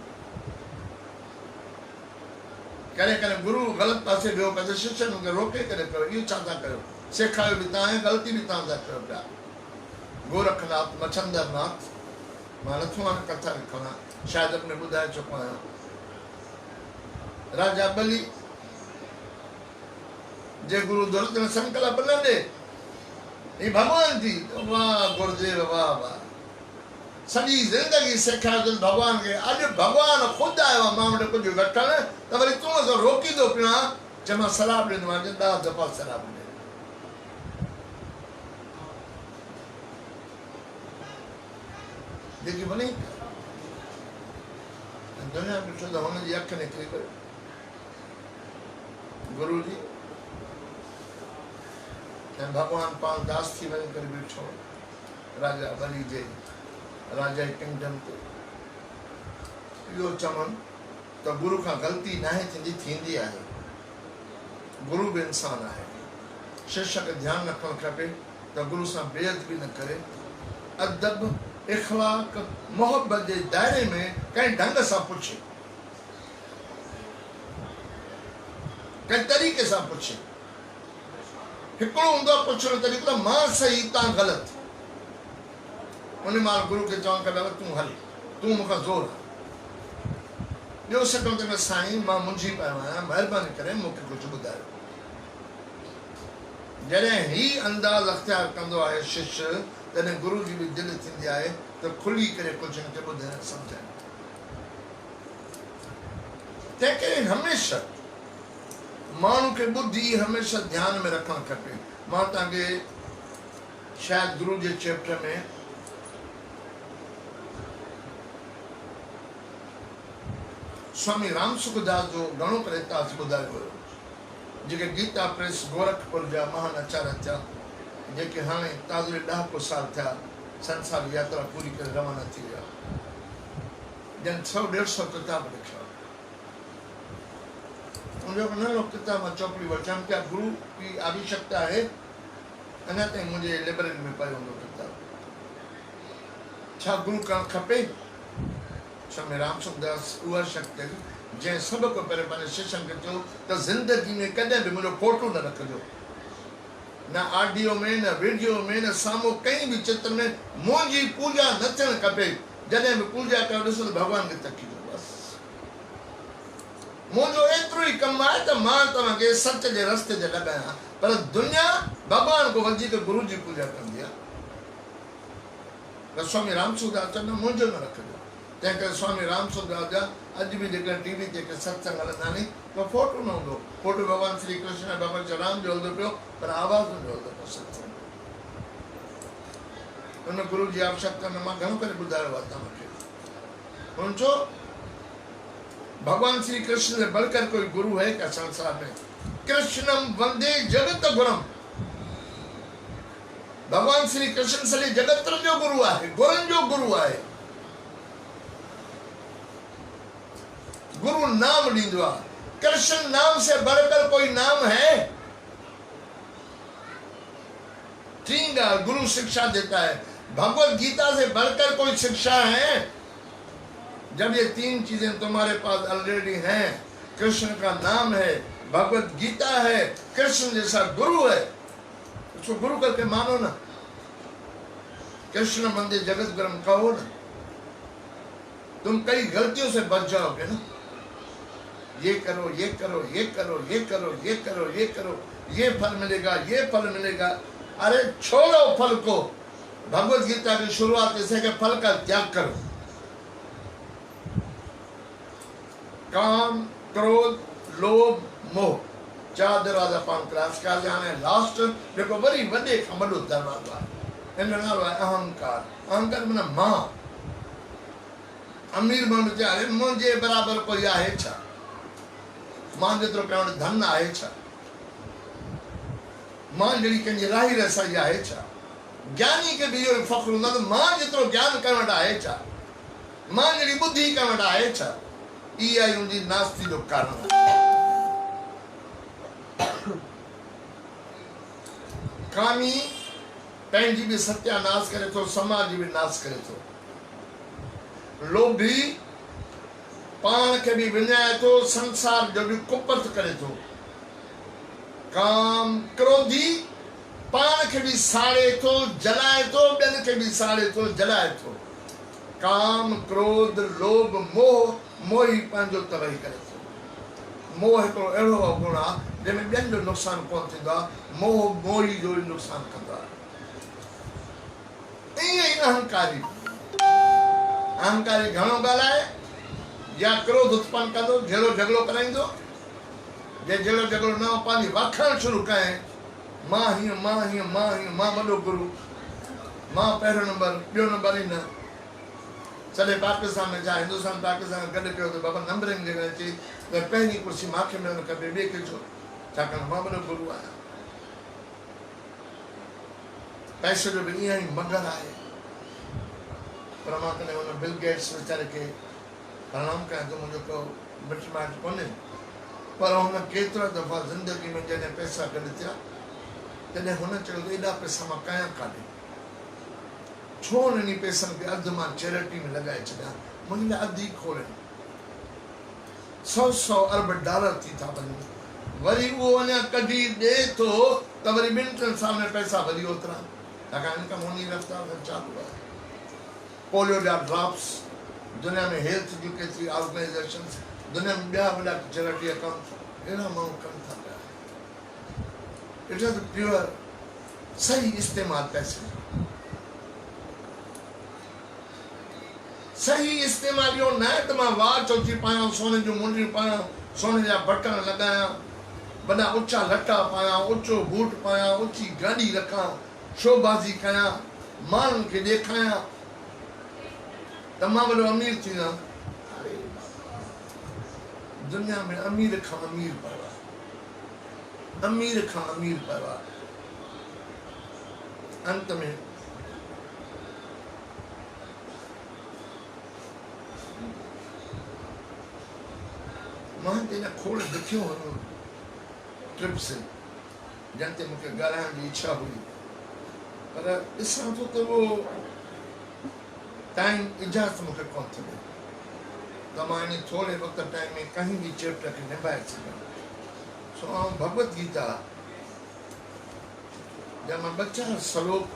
कॾहिं कॾहिं गुरू ग़लति पासे वियो पिया त शिष्यनि खे रोके करे कयो, इहो छा था कयो? सेखारियो बि तव्हां ऐं ग़लती बि तव्हां था कयो पिया। गोरखनाथ मच्छंदरनाथ, मां नथो हाणे कथा लिखणा, शायदि अपने ॿुधाए चुको आहियां। राजा बली जे गुरु दुर्जन संकल्प न ॾे, ही भॻवान थी। वाह गुरुदेव वाह वाह, सॼी ज़िंदगी सेखारियो भॻवान खे। अॼु भॻवानु ख़ुदि आयो आहे मां वटि कुझु वठणु, त वरी तूं असां रोकींदो पियो आहे। चए मां शराब ॾींदो आहियां, 10 दफ़ा शराब ॾे। जेकी वञे दुनिया में ॾिठो त हुनजी अखि निकिरी पई। गुरू जी ऐं भॻवानु पाण दास थी वञी करे बीठो राजा बली जे राजा जी किंगडम ते। इहो चवनि त गुरू खां ग़लती नाहे थींदी, थींदी आहे। गुरू बि इंसानु आहे। शिष्य खे ध्यानु रखणु खपे त गुरू सां बेइज़ती न करे, अदब इख़लाक़ मोहबत जे दायरे में कंहिं ढंग सां पुछे, कंहिं तरीक़े सां पुछे। हिकिड़ो हूंदो आहे पुछण जो तरीक़ो त मां सही तव्हां ग़लति। उन महिल गुरू खे चवणु खपे तूं हल, तूं मूंखां ज़ोर आहे। ॿियो सेकंड ते साईं मां मुंझी पियो आहियां, महिरबानी करे मूंखे कुझु ॿुधायो। जॾहिं ही अंदाज़ अख़्तियार कंदो आहे शिष्य, तॾहिं गुरू जी बि दिलि थींदी आहे त खुली करे कुझु हिनखे ॿुधाइण सम्झाइण। तंहिं करे हमेशह माण्हू खे ॿुधी हमेशह ध्यान में रखणु खपे। मां तव्हांखे शायदि गुरू जे चैप्टर में स्वामी राम सुखदास जो घणो करे इतिहास ॿुधायो हुयो, जेके गीता प्रेस गोरखपुर जा महान आचार्य थिया, जेके हाणे ताज़े ॾहाको साल थिया संसार यात्रा पूरी करे रवाना थी विया। जन 100-150 किताब लिखिया। उनजो नंढो किताब मां चौपड़ी वठां क्या गुरू की आवश्यकता है, अञा ताईं मुंहिंजे लाइब्रेरी में पियो हूंदो किताब। छा गुरू करणु खपे? स्वामी राम सुखदास उहा शक्ति जंहिं सभ खां पहिरियों पंहिंजे शिष्यनि खे चयो त ज़िंदगी में कॾहिं बि मुंहिंजो फोटो न रखिजो, न ऑडियो में, न वीडियो में, न साम्हूं कंहिं बि चित्र में। मुंहिंजी पूजा न थियणु खपे। जॾहिं बि पूजा कयो ॾिसो त भॻवान खे तकीजो। बसि मुंहिंजो एतिरो ई कमु आहे त मां तव्हांखे सच जे रस्ते ते लॻायां, पर दुनिया भॻवान खां वधीक गुरू जी पूजा कंदी आहे। त स्वामी राम सुखदास चवंदा मुंहिंजो न रखिजो। तंहिं करे स्वामी राम सुखदास जा अॼु बि जेके टीवी ते सत्संग हलंदा नी त फोटो न हूंदो। फोटो भॻवान श्री कृष्ण ऐं भॻवान श्री राम जो हलंदो पियो, पर आवाज़ न हलंदो पियो सत्संग। हुन गुरू जी आवश्यकता में मां घणो करे ॿुधायो आहे तव्हांखे। हुन चयो भगवान श्री कृष्ण से बढ़कर कोई गुरु है क्या संसार में? कृष्णम वंदे जगत गुरम। भगवान श्री कृष्ण सॼे जगत जो गुरु आहे, गुरुनि जो गुरु आहे। गुरु नाम ॾींदो आहे। कृष्ण नाम से बढ़कर कोई नाम है? तीन गुरु शिक्षा देता है। भगवत गीता से बढ़कर कोई शिक्षा है? जब ये तीन चीजें तुम्हारे पास ऑलरेडी हैं, कृष्ण का नाम है, भगवत गीता है, कृष्ण जैसा गुरु है, उसको गुरु करके मानो ना। कृष्ण मंदिर जगत गुरु कहो ना। तुम कई गलतियों से बच जाओगे ना। ये करो, ये करो, ये करो, ये करो, ये करो, ये करो, ये फल मिलेगा, ये फल मिलेगा। अरे छोड़ो फल को। भगवत गीता की शुरुआत ऐसे कि फल का त्याग करो। काम, क्रोध, लोभ, मोह, चार दरवाजा पान क्रॉस कर जाने। लास्ट देखो वरी वडे खां वॾो दरवाज़ो आहे। इन नालो आहे अहंकार। अहंकार माना मां। अमीर माण्हू चए मुंहिंजे बराबरि कोई आहे छा? मां जेतिरो कयां वटि धन आहे छा? मां जहिड़ी कंहिंजी राही रसाई आहे छा? ज्ञानी खे बि इहो फ़ख्रु हूंदो त मां जेतिरो ज्ञान करण वटि आहे छा? मां जहिड़ी बुद्धि करण वटि आहे छा? इहा ई हुनजी नास्ती जो कारण आहे। कामी पंहिंजी बि सत्यानाश करे थो, समाज जी बि नाश करे थो। लोभी पाण खे बि विञाए थो, संसार जो बि कुपत करे थो। काम, क्रोधी पाण खे बि साड़े थो, जलाए थो, ॿियनि खे बि साड़े थो, जलाए थो। काम, क्रोध, लोभ, मोह, मोही पंहिंजो तबाही करे थो। मोह हिकिड़ो अहिड़ो गुण आहे जंहिंमें ॿियनि जो नुक़सानु कोन थींदो आहे। मोह मोही जो ई नुक़सानु कंदो आहे। ईअं ई अहंकारी। अहंकारी घणो ॻाल्हाए या क्रोध उत्पन्न कंदो, जहिड़ो झगड़ो कराईंदो। जे जहिड़ो झगड़ो न पंहिंजी वाखण शुरू कयईं, मां हीअं, मां हीअं, मां हीअं, मां वॾो गुरु, मां पहिरियों नंबर, ॿियो नंबर ई न। सॼे पाकिस्तान में छा हिंदुस्तान पाकिस्तान गॾु कयो त बाबा नंबरिंग जे करे चई त पहिरीं कुर्सी मूंखे मिलणु खपे, ॿिए खे छो? छाकाणि मां वॾो गुरु आहियां। पैसे जो बि ईअं ई मगर आहे। पर मां कॾहिं हुन बिल गेट्स वीचारे खे प्रणाम कयां थो, मुंहिंजो को मिट माइट कोन्हे। पर हुन केतिरा दफ़ा ज़िंदगी में जॾहिं पैसा गॾु थिया तॾहिं हुन चयो त एॾा पैसा मां कयां काॾे? छो इन्हनि पैसनि खे अधु मां चैरिटी में लॻाए छॾियां? मुंहिंजे लाइ अधु ई खोलनि। 100 अरब डॉलर थी था वञनि, वरी उहो अञा कढी ॾे थो त वरी 2-3 साल में पैसा वरी ओतिरा। छाकाणि इनकम उन रफ़्तार सां चालू आहे। पोलियो जा ड्रॉप्स, दुनिया में हेल्थ जूं केतिरी ऑर्गेनाइज़ेशन्स, दुनिया में ॿिया वॾा चैरिटी अकाउंट, अहिड़ा माण्हू कनि था पिया। इट इज़ प्योर सही इस्तेमालु पैसे जो। सही इस्तेमालु इहो न आहे त मां वाच ओची पायां, सोने जूं मुंडियूं पायां, सोने जा बटण लॻायां, वॾा ऊचा लटा पायां, ऊचो बूट पायां, ऊची गाॾी रखां, शोबाज़ी कयां, माण्हुनि खे ॾेखारियां त मां वॾो अमीर थी वियां। दुनिया में अमीर खां अमीर पियो आहे। अमीर खां अमीर पियो आहे। अंत में मां तेजा खोड़ ॾुखियो हुयो ट्रिप से, जंहिं ते मूंखे ॻाल्हाइण जी इच्छा हुई, पर ॾिसां थो त उहो टाइम इजाज़त मूंखे कोन थी ॾे त मां इन थोरे वक़्त टाइम में कंहिं बि चैप्टर खे निभाए सघां। सो आउं भगवत गीता जा मां 2-4 श्लोक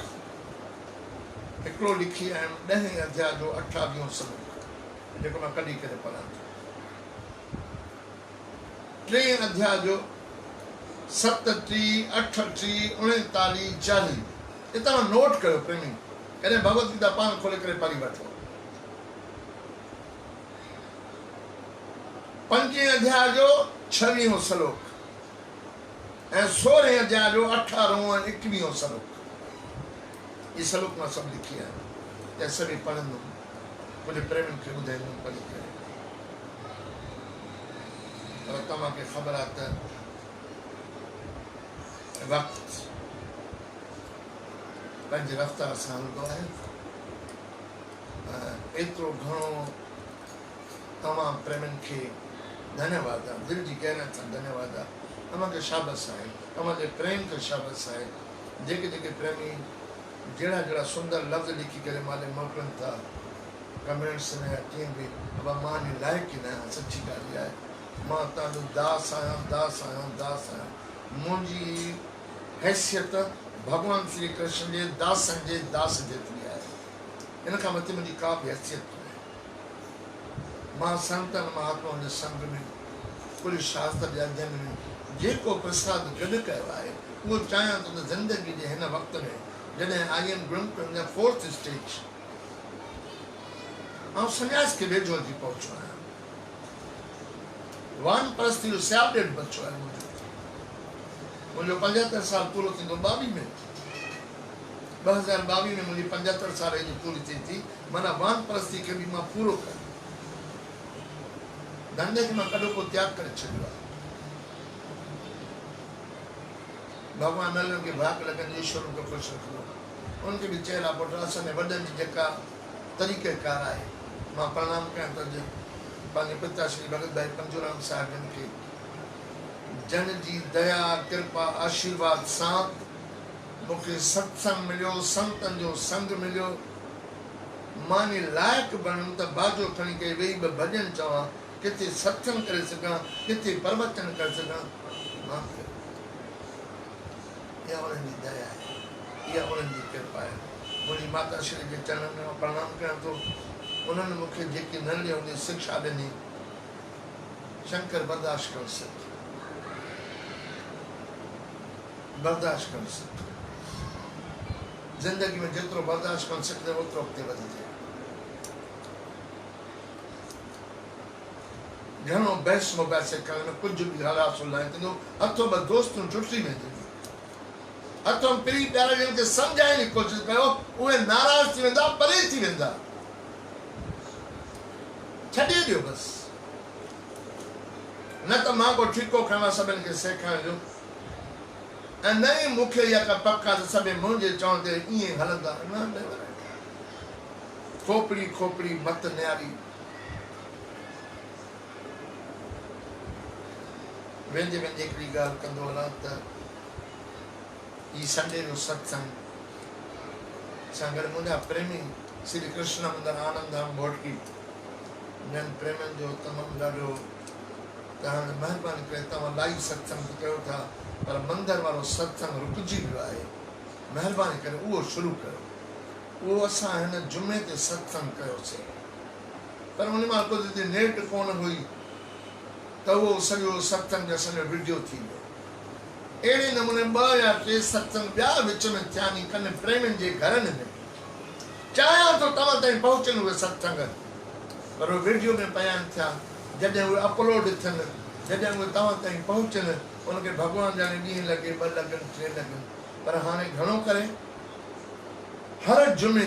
हिकिड़ो लिखी आयुमि, 10 अध्याय जो 28 श्लोक, जेको मां कढी करे पढ़ां थो। 3 अध्याय जो 37, 38, 39, 40 ये तव्हां नोट कयो प्रेमी। कॾहिं भगवत गीता पाण खोले करे पढ़ी वठो। 5 अध्याय जो 26 श्लोक ऐं 16 अध्याय जो 18 ऐं 21 श्लोक। ये श्लोक मां सभु लिखी आहियां, ऐं सभई पढ़ंदुमि, मुंहिंजे प्रेमियुनि खे ॿुधाईंदुमि पढ़ी करे। पर तव्हांखे ख़बर आहे त वक़्तु पंहिंजे रफ़्तार सां हलंदो आहे। एतिरो घणो तमामु प्रेमियुनि खे धन्यवाद आहे, दिलि जी गहराई सां धन्यवाद आहे। तव्हांखे शाबस आहे, तव्हांजे प्रेम खे शाबस आहे। जेके जेके प्रेमी जहिड़ा जहिड़ा सुंदर लफ़्ज़ लिखी करे माले मोकिलनि था कमेंट्स में या कीअं बि, बाबा मां इन लाइक़ु ई न आहियां, सची ॻाल्हि आहे। मां तव्हांजो दास आहियां, दास आहियां, दास आहियां। मुंहिंजी हैसियत भॻवान श्री कृष्ण जे दासनि जे दास जेतिरी आहे, इन खां मथे मुंहिंजी का बि हैसियत कोन्हे। मां संतनि महात्माउनि जे संग में, कुल शास्त्र जे अध्ययन में जेको प्रसाद गॾु कयो आहे, उहो चाहियां थो त ज़िंदगी जे हिन वक़्त में जॾहिं I am going to the 4th stage, ऐं संन्यास खे वेझो अची पहुचो आहियां। वानप्रस्थी जो स्याप ॾेढ बचो आहे मुंहिंजो 75 साल पूरो थींदो 22 में। 2022 में मुंहिंजी 75 साल जी पूरी थी थी। माना वानप्रस्थी खे बि मां पूरो कयो, धंधे खे मां कॾो को त्याग करे छॾियो आहे। भॻवान नलनि खे भाग लॻनि, ईश्वर खे ख़ुशि रखंदो। उनखे बि चयल आहे पुटु असांजे वॾनि जी जेका तरीक़ेकार आहे, मां प्रणाम कयां थो पंहिंजे पिता श्री भगत भाई पंजूराम साहिबनि खे, जन जी दया कृपा आशीर्वाद सां मूंखे सत्संग मिलियो, संतनि जो संग मिलियो। मां इन लाइक़ु बणियुमि त बाजो खणी करे वेही ॿ भॼन चवां, किथे सत्संग करे सघां, किथे प्रवचन करे सघां। मां इहा उन्हनि जी दया आहे, इहा उन्हनि जी कृपा आहे। मुंहिंजी माता श्री जे चरणनि में प्रणाम कयां थो। उन्हनि मूंखे जेकी नंढी हूंदी शिक्षा ॾिनी, शंकर बर्दाश्त करे सघ, बर्दाश्त करे सघ। ज़िंदगी में जेतिरो बर्दाश्त करे सघंदे ओतिरो अॻिते वधिजे। घणो बहस मुबहस करण में कुझु बि हलासो लाइ थींदो, हथों ॿ दोस्तूं टुटी वेंदियूं, हथों पीढ़ी प्यारा जिन खे सम्झाइण जी कोशिशि कयो, उहे नाराज़ थी वेंदा, परे थी वेंदा। छॾे ॾियो बसि। न त मां को ठीको खणां सभिनि खे सेखारण जो, ऐं न ई मूंखे इहा का पक आहे त सभई मुंहिंजे चवण ते ईअं हलंदा। न, खोपड़ी खोपड़ी मत न्यारी। वेंदे वेंदे हिकिड़ी ॻाल्हि कंदो हलां त ही संडे जो सत्संग सां गॾु मुंहिंजा प्रेमी श्री कृष्ण मंदिर आनंद धाम घोटकी, इन प्रेमियुनि जो तमामु ॾाढो, तव्हां महिरबानी करे तव्हां लाइव सत्संग कयो था, पर मंदर वारो सत्संग रुकिजी वियो आहे। महिरबानी करे उहो शुरू कयो। उहो असां हिन जुमे ते सत्संग कयोसीं, पर उन मां कुझु नेट कोन हुई त उहो सॼो सत्संग असांजो वीडियो थी वियो। अहिड़े नमूने 2 या 3 सत्संग ॿिया विच में थिया नी कनि प्रेमियुनि जे घरनि में। चाहियां थो तव्हां ताईं पहुचनि उहे सत्संग, पर उहे वीडियो में पिया आहिनि थिया। जॾहिं उहे अपलोड थियनि, जॾहिं उहे तव्हां ताईं पहुचनि, उनखे भॻवान ॼाणे ॾींहुं लॻे, 2 लॻनि, 3 लॻनि। पर हाणे घणो करे हर जुमे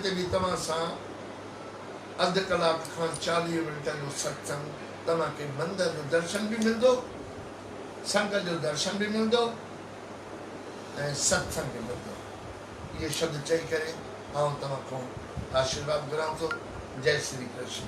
ते बि तव्हां सां अधु कलाक खां 40 मिंट जो सत्संग, तव्हांखे मंदर जो दर्शन बि मिलंदो, संगत जो दर्शन बि मिलंदो ऐं सत्संग बि मिलंदो। इहे शब्द चई करे आउं तव्हां खां आशीर्वाद घुरां थो। जय श्री कृष्ण।